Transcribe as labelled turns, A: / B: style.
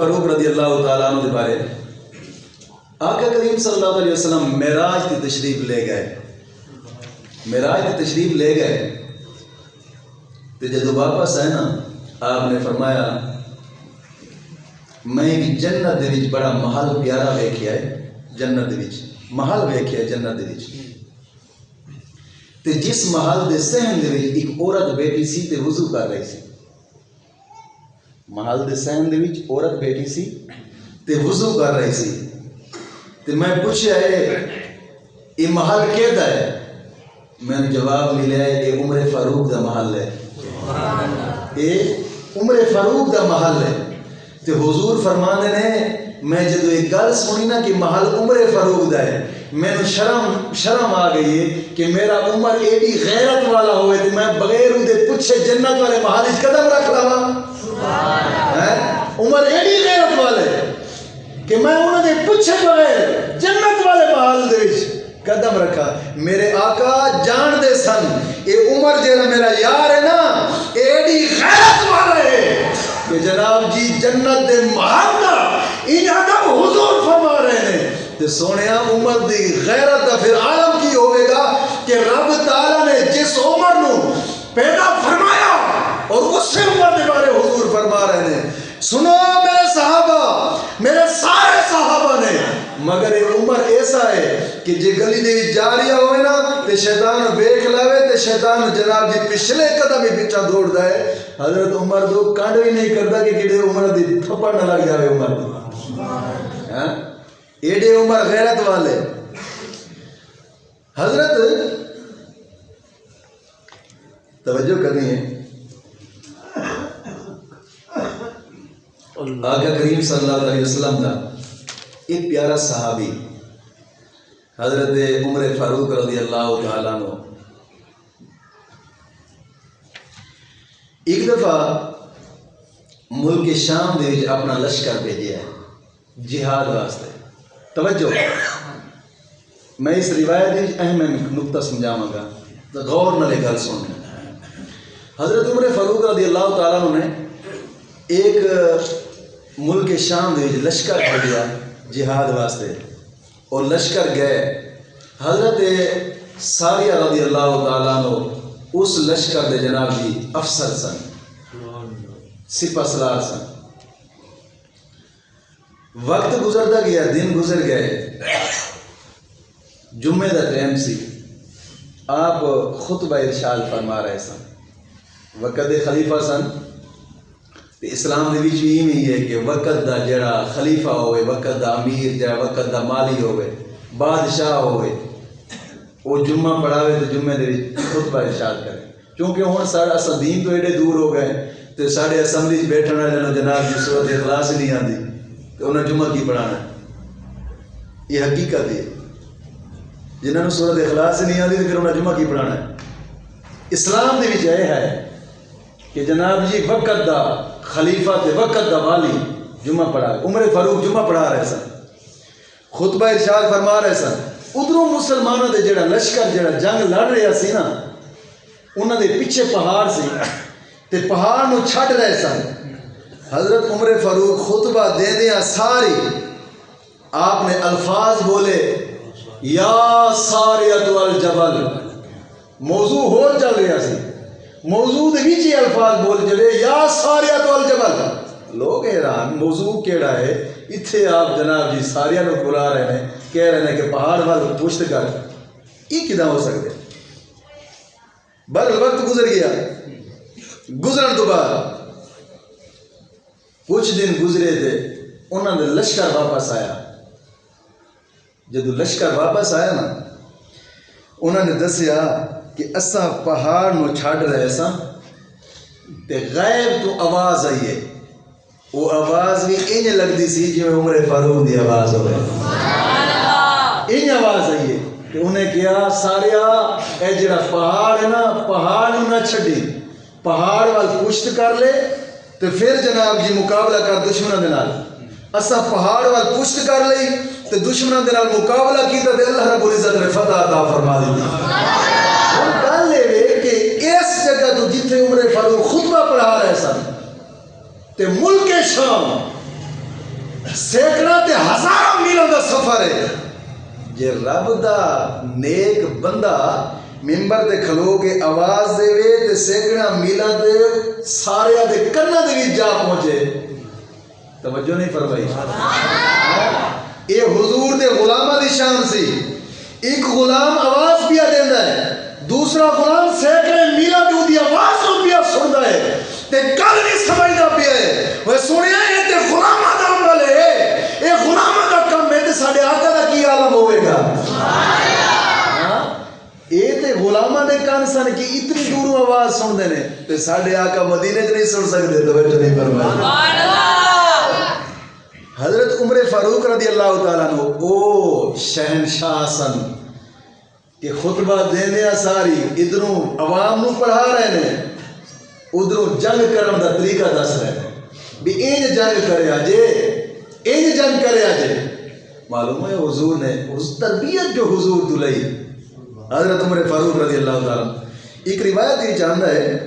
A: فاروق رضی اللہ تعالیٰ عنہ دے بارے آقا کریم صلی اللہ علیہ وسلم معراج کی تشریف لے گئے. معراج کی تشریف لے گئے تو جدو واپس آئے نا آپ نے فرمایا میں جنت دے وچ بڑا محل پیارا ویکھیا ہے. جنت دے وچ محل ویکھیا ہے. جنت دے وچ تے جس محل دے صحن دے وچ ایک عورت بیٹھی سی تے وضو کر رہی سی. محل دے صحن دے وچ عورت بیٹھی سی تے وضو کر رہی سی. تے میں پوچھیا یہ محل کہدا ہے؟ میں جواب ملیا ہے یہ عمر فاروق دا محل ہے. یہ عمر فاروق دا محل ہے. تے حضور فرماندے نے میں جدو ایک گل سنی نا کہ محل عمر فاروق دا ہے میں شرم آ گئی ہے کہ میرا عمر ایڈی غیرت والا ہوئے تے میں بغیر دے پچھے جنت والے محل وچ قدم رکھ لواں. عمر ایڈی غیرت والے کہ میں انہوں نے پچھے بغیر جنت والے محل دے وچ قدم رکھا. میرے آقا جان دے سن اے عمر جیڑا میرا یار ہے نا ایڈی غیرت والا ہے کہ جناب جی جنت دے محل دا انہاں دا حضور فرما رہے ہیں. تے سونیا عمر دی غیرت دا پھر عالم کی ہوئے گا کہ رب تعالیٰ نے جس عمر نو پیدا فرمایا اور اس سے عمر دے بارے حضور فرما رہے ہیں سنو میرے صحابہ میرے سارے صحابہ نے مگر یہ عمر ایسا ہے کہ جے گلی دے جا رہا ہوئے نا تے شیطان ویکھ لاوے تے شیطان جناب جی پچھلے قدم ہی پیچھا دوڑدا ہے. حضرت عمر دو کانڈ بھی نہیں کرتا کہ کڑے عمر دی تھپڑ نہ لگ جاوے عمر دی. ایڈے عمر غیرت والے. حضرت توجہ کرنی ہے آقا کریم صلی اللہ علیہ وسلم کا ایک پیارا صحابی حضرت عمر فاروق رضی اللہ تعالیٰ عنہ ایک دفعہ ملک شام دے وچ اپنا لشکر بھیجیا ہے جہاد واسطے. توجہ میں اس روایت اہم نقطہ سمجھاواں گا تو غور نال گل سن. حضرت عمر فاروق رضی اللہ تعالیٰ عنہ نے ایک ملک شام دے وچ لشکر بھیجیا جہاد واسطے اور لشکر گئے. حضرت ساریہ رضی اللہ تعالیٰ عنہ اس لشکر دے جناب جی افسر سن سپہ سالار سن. وقت گزرتا گیا دن گزر گئے جمعے دا ٹائم سی. آپ خطبہ ارشاد فرما رہے سن. وقت خلیفہ سن تے اسلام دے وچ بھی ایویں ہے کہ وقت دا جڑا خلیفہ ہوئے وقت دا امیر جڑا وقت دا مالی ہوئے بادشاہ ہوئے وہ جمعہ پڑھاوے تو جمعے دے وچ خطبہ ارشاد کرے. کیونکہ ہن سارا اساں دین تو ایڈے دور ہو گئے تے ساڈے اسمبلی وچ بیٹھن والے جناب جی سورۃ اخلاص نہیں آندی تے انہاں جمعہ کی پڑھانا. یہ حقیقت ہے جنہاں نوں سورۃ اخلاص نہیں آندی تے پھر انہاں جمعہ کی پڑھانا ہے. اسلام دے وچ یہ ہے کہ جناب جی وقت دا خلیفہ تے وقت دا والی جمعہ پڑھا. عمر فاروق جمعہ پڑھا رہے سن خطبہ ارشاد فرما رہے سن. ادھروں مسلمانوں دے جڑا لشکر جڑا جنگ لڑ رہا سی نا انہاں دے پیچھے پہاڑ سی تے پہاڑ نو چھڈ رہے سن. حضرت عمر فاروق خطبہ دیندیاں ساری آپ نے الفاظ بولے یا ساریۃ الجبل. موضوع ہو چل رہا سی موضوع دے وچ الفاظ بول چلے یا ساریۃ الجبل. لوگ حیران موضوع کیڑا ہے اتھے آپ جناب جی ساریہ نو بلا رہے ہیں کہہ رہے ہیں کہ پہاڑ وال پشت کر. یہ کداں ہو سکتے؟ بل وقت گزر گیا. گزرن تو بعد کچھ دن گزرے تھے انہوں نے لشکر واپس آیا. جدو لشکر واپس آیا نا انہوں نے دسیا کہ اساں پہاڑ نو چھڈ رہے ساں تے غیب تو آواز آئی ہے. وہ آواز بھی انج لگتی سی جی عمر فاروق دی آواز ہوئے. انج آواز آئی ہے کہ انہیں کیا ساریا اے جڑا پہاڑ ہے نا پہاڑ نو نہ چھڈی پہاڑ وال پشت کر لے تے پھر جناب جی مقابلہ کر دشمنوں دے نال. اساں پہاڑ وال پشت کر لئی تے دشمنوں دے نال مقابلہ کیتا تے اللہ رب العزت نے فتح عطا فرما دی. گل یہ کہ اس جگہ تو جتھے عمر فاروق خطبہ پڑھا رہے سن تے ملک شام سینکڑا تے ہزاروں میلاں دا سفر ہے. جے رب دا نیک بندہ ممبر تے کھلو کے آواز دے وے تے سینکڑا میلاں دے سارے دے کناں دے وچ جا پہنچے. توجہ نہیں فرمائی. یہ حضور دے غلاماں دی شان سی. ایک غلام آواز پیا دیندا ہے, دوسرا غلام سینکڑے میلاں دی اودی آواز نوں پیا سندا ہے تے گل نہیں سمجھدا پیا ہے. وہ سنیا اے تے غلاماں دا عمل ہے, اے غلاماں دا کم ہے تے ساڈے آقا دا کی عالم ہوے گا. اے تے غلاماں دے کان سن کہ اتنی دوروں آواز سن دے نے تے ساڈے آقا مدینے چ نہیں سن سکدے. توجہ نہیں فرمائی. سبحان اللہ. حضرت عمر فاروق رضی اللہ تعالیٰ عنہ او شہنشاہ سن کہ خطبہ دیندے ساری ادھروں عوام نو پڑھا رہے نے, ادھروں جنگ کرن دا طریقہ دس رہے ہیں بھی انج جنگ کریا جے, انج جنگ کریا جے. معلوم ہے حضور نے اس تربیت جو حضور تو لئی حضرت عمر فاروق رضی اللہ تعالیٰ. ایک روایت یہ چاہتا ہے